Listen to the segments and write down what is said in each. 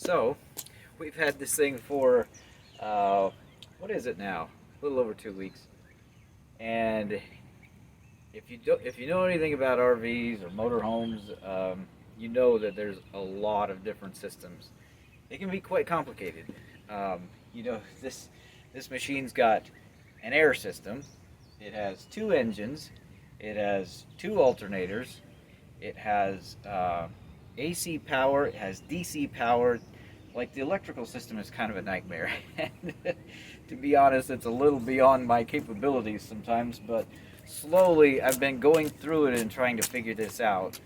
So, we've had this thing for, what is it now? A little over 2 weeks. And if you know anything about RVs or motorhomes, you know that there's a lot of different systems. It can be quite complicated. This machine's got an air system. It has two engines. It has two alternators. It has AC power. It has DC power. Like, the electrical system is kind of a nightmare. And to be honest, it's a little beyond my capabilities sometimes, but slowly I've been going through it and trying to figure this out.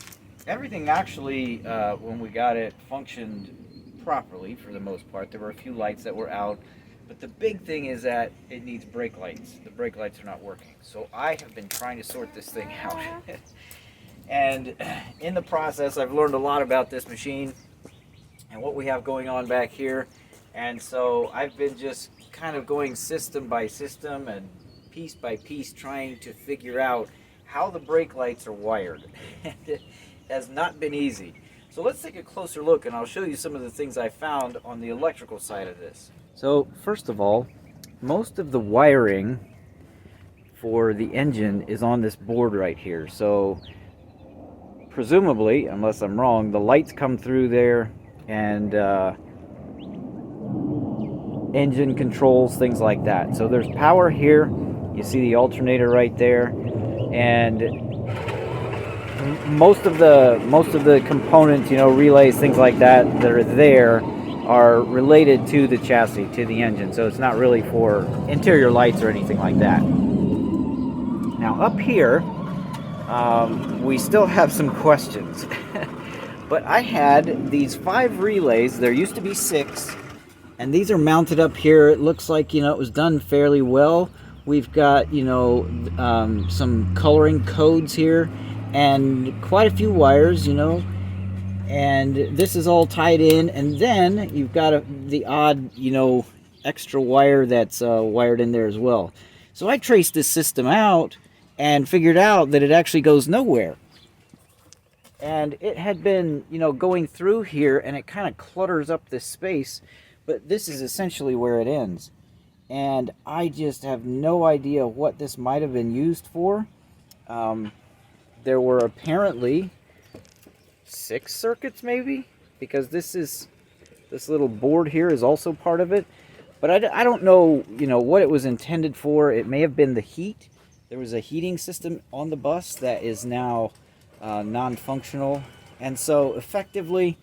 Everything actually, when we got it, functioned properly for the most part. There were a few lights that were out, but the big thing is that it needs brake lights. The brake lights are not working. So I have been trying to sort this thing out. And in the process, I've learned a lot about this machine and what we have going on back here. And so I've been just kind of going system by system and piece by piece trying to figure out how the brake lights are wired. And it has not been easy. So let's take a closer look and I'll show you some of the things I found on the electrical side of this. So first of all, most of the wiring for the engine is on this board right here. So presumably, unless I'm wrong, the lights come through there and engine controls, things like that. So there's power here. You see the alternator right there, and most of the components, relays, things like that are there, are related to the chassis, to the engine. So it's not really for interior lights or anything like that. Now up here, we still have some questions. But I had these 5 relays. There used to be 6, and these are mounted up here. It looks like, it was done fairly well. We've got, some coloring codes here and quite a few wires, and this is all tied in. And then you've got the odd, extra wire that's wired in there as well. So I traced this system out and figured out that it actually goes nowhere. And it had been, going through here, and it kind of clutters up this space, but this is essentially where it ends. And I just have no idea what this might have been used for. There were apparently 6 circuits, maybe, because this little board here is also part of it. But I don't know, what it was intended for. It may have been the heat. There was a heating system on the bus that is now non-functional, and so effectively,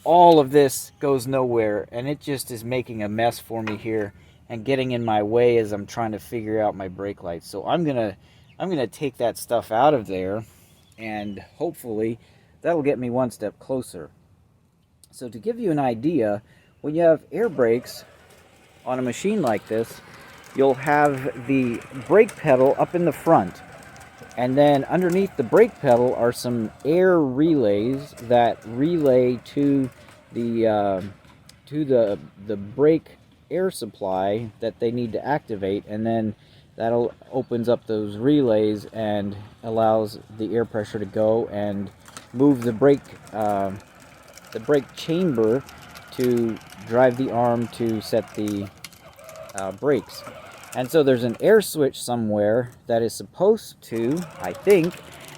all of this goes nowhere, and it just is making a mess for me here and getting in my way as I'm trying to figure out my brake lights. So I'm gonna take that stuff out of there, and hopefully that'll get me one step closer. So to give you an idea, when you have air brakes on a machine like this, you'll have the brake pedal up in the front. And then underneath the brake pedal are some air relays that relay to the brake air supply that they need to activate, and then that opens up those relays and allows the air pressure to go and move the brake chamber to drive the arm to set the brakes. And so there's an air switch somewhere that is supposed to, I think,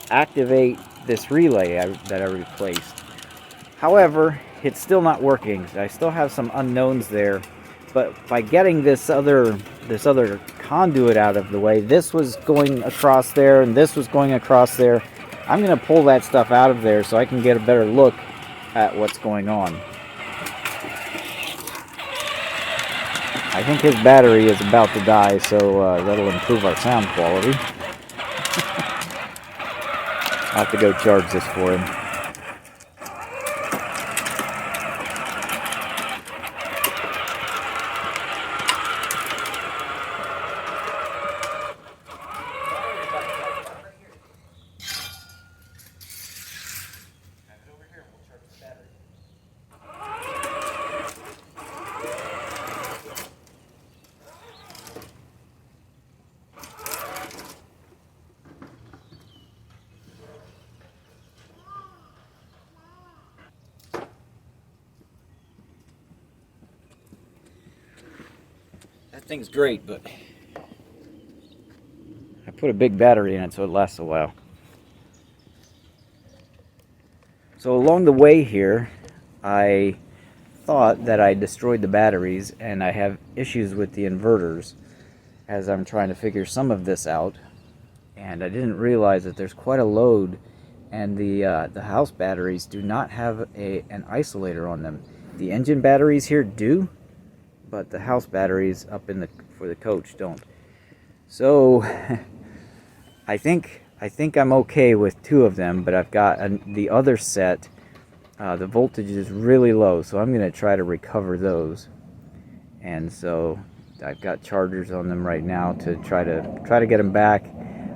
activate this relay that I replaced. However, it's still not working. I still have some unknowns there. But by getting this other conduit out of the way, this was going across there and this was going across there. I'm going to pull that stuff out of there so I can get a better look at what's going on. I think his battery is about to die, so that'll improve our sound quality. I'll have to go charge this for him. thing's great, but I put a big battery in it so it lasts a while. So along the way here, I thought that I destroyed the batteries, and I have issues with the inverters as I'm trying to figure some of this out. And I didn't realize that there's quite a load, and the house batteries do not have an isolator on them. The engine batteries here do, but the house batteries up in for the coach don't. So I think I'm okay with 2 of them, but I've got the other set. The voltage is really low, so I'm going to try to recover those. And so I've got chargers on them right now to try to get them back.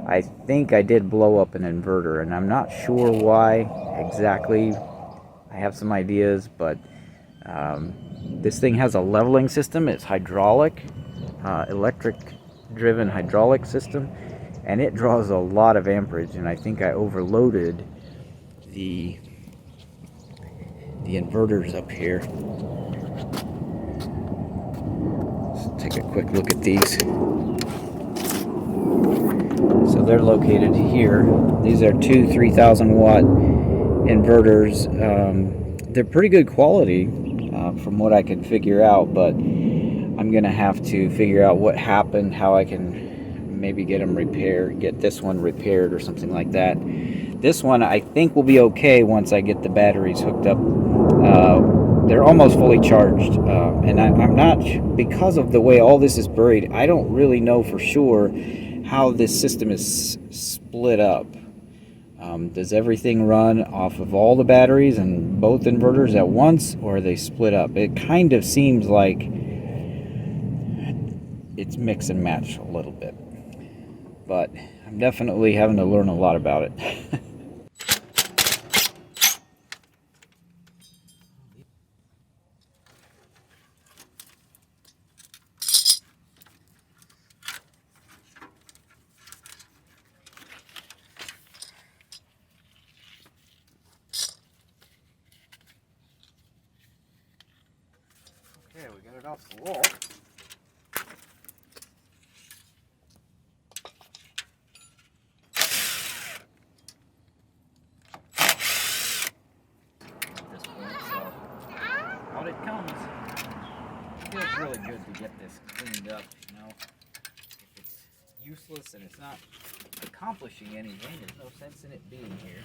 I think I did blow up an inverter, and I'm not sure why exactly. I have some ideas, but this thing has a leveling system. It's hydraulic, electric-driven hydraulic system, and it draws a lot of amperage, and I think I overloaded the inverters up here. Let's take a quick look at these. So they're located here. These are 2 3,000 watt inverters. They're pretty good quality from what I can figure out, but I'm gonna have to figure out what happened, how I can maybe get them repaired, get this one repaired or something like that. This one I think will be okay once I get the batteries hooked up. They're almost fully charged, and I'm not, because of the way all this is buried, I don't really know for sure how this system is split up. Does everything run off of all the batteries and both inverters at once, or are they split up? It kind of seems like it's mix and match a little bit, but I'm definitely having to learn a lot about it. Okay, we got it off the wall. Out it comes. It feels really good to get this cleaned up, you know. If it's useless and it's not accomplishing anything, there's no sense in it being here.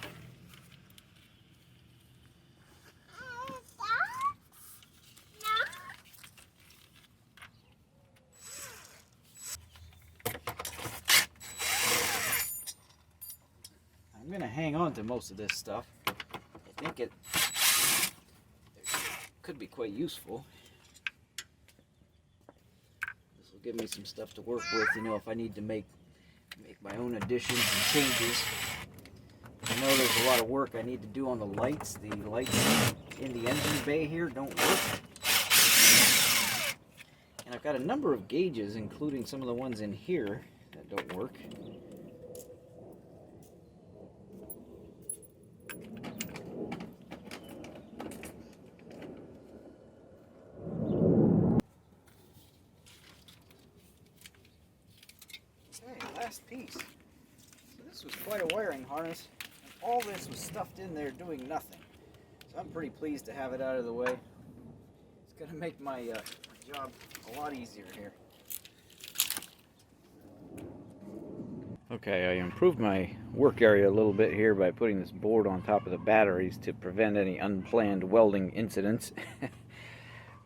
I'm going to hang on to most of this stuff. I think it could be quite useful. This will give me some stuff to work with, you know, if I need to make my own additions and changes. I know there's a lot of work I need to do on the lights. The lights in the engine bay here don't work. And I've got a number of gauges, including some of the ones in here, that don't work. Last piece. So this was quite a wiring harness, and all this was stuffed in there doing nothing. So I'm pretty pleased to have it out of the way. It's going to make my job a lot easier here. Okay, I improved my work area a little bit here by putting this board on top of the batteries to prevent any unplanned welding incidents.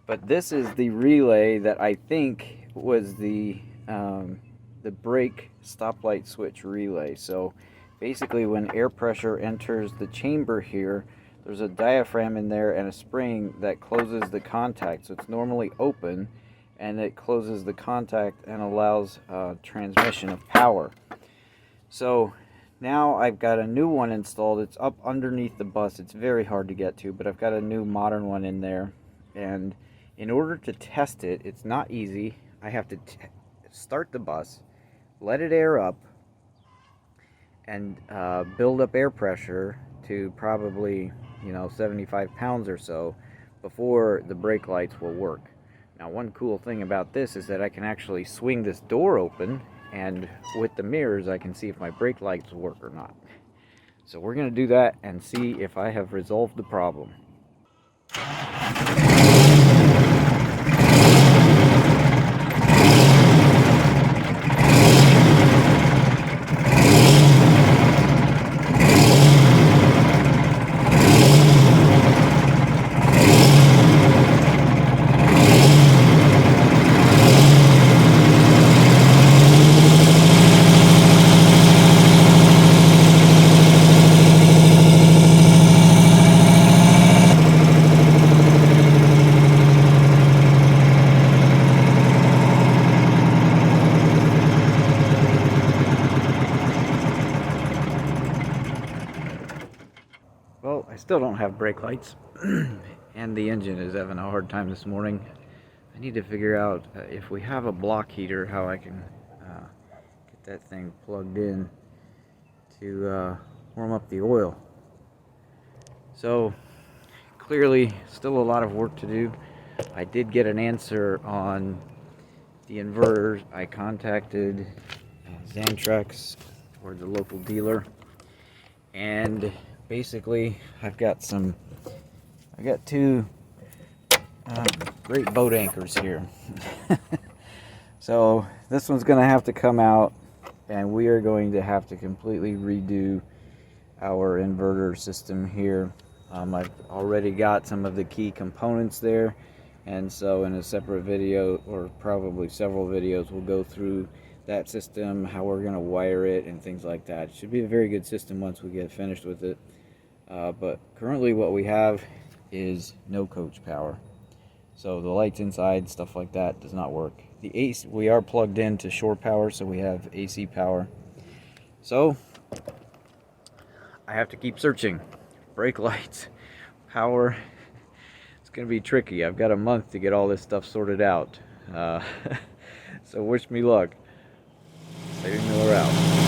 But this is the relay that I think was the brake stoplight switch relay. So basically, when air pressure enters the chamber here, there's a diaphragm in there and a spring that closes the contact. So it's normally open, and it closes the contact and allows transmission of power. So now I've got a new one installed. It's up underneath the bus. It's very hard to get to, but I've got a new modern one in there. And in order to test it, it's not easy. I have to start the bus, let it air up, and build up air pressure to probably, 75 pounds or so before the brake lights will work. Now, one cool thing about this is that I can actually swing this door open, and with the mirrors I can see if my brake lights work or not. So we're going to do that and see if I have resolved the problem. Well, I still don't have brake lights, and the engine is having a hard time this morning. I need to figure out if we have a block heater, how I can get that thing plugged in to warm up the oil. So, clearly, still a lot of work to do. I did get an answer on the inverters. I contacted Xantrex, or the local dealer, and basically I've got two great boat anchors here. So this one's gonna have to come out, and we are going to have to completely redo our inverter system here. I've already got some of the key components there, and so in a separate video, or probably several videos, we'll go through that system, how we're going to wire it, and things like that. It should be a very good system once we get finished with it. But currently what we have is no coach power. So the lights inside, stuff like that, does not work. The AC, we are plugged into shore power, so we have AC power. So I have to keep searching. Brake lights, power. It's going to be tricky. I've got a month to get all this stuff sorted out. So wish me luck. Saving Miller out.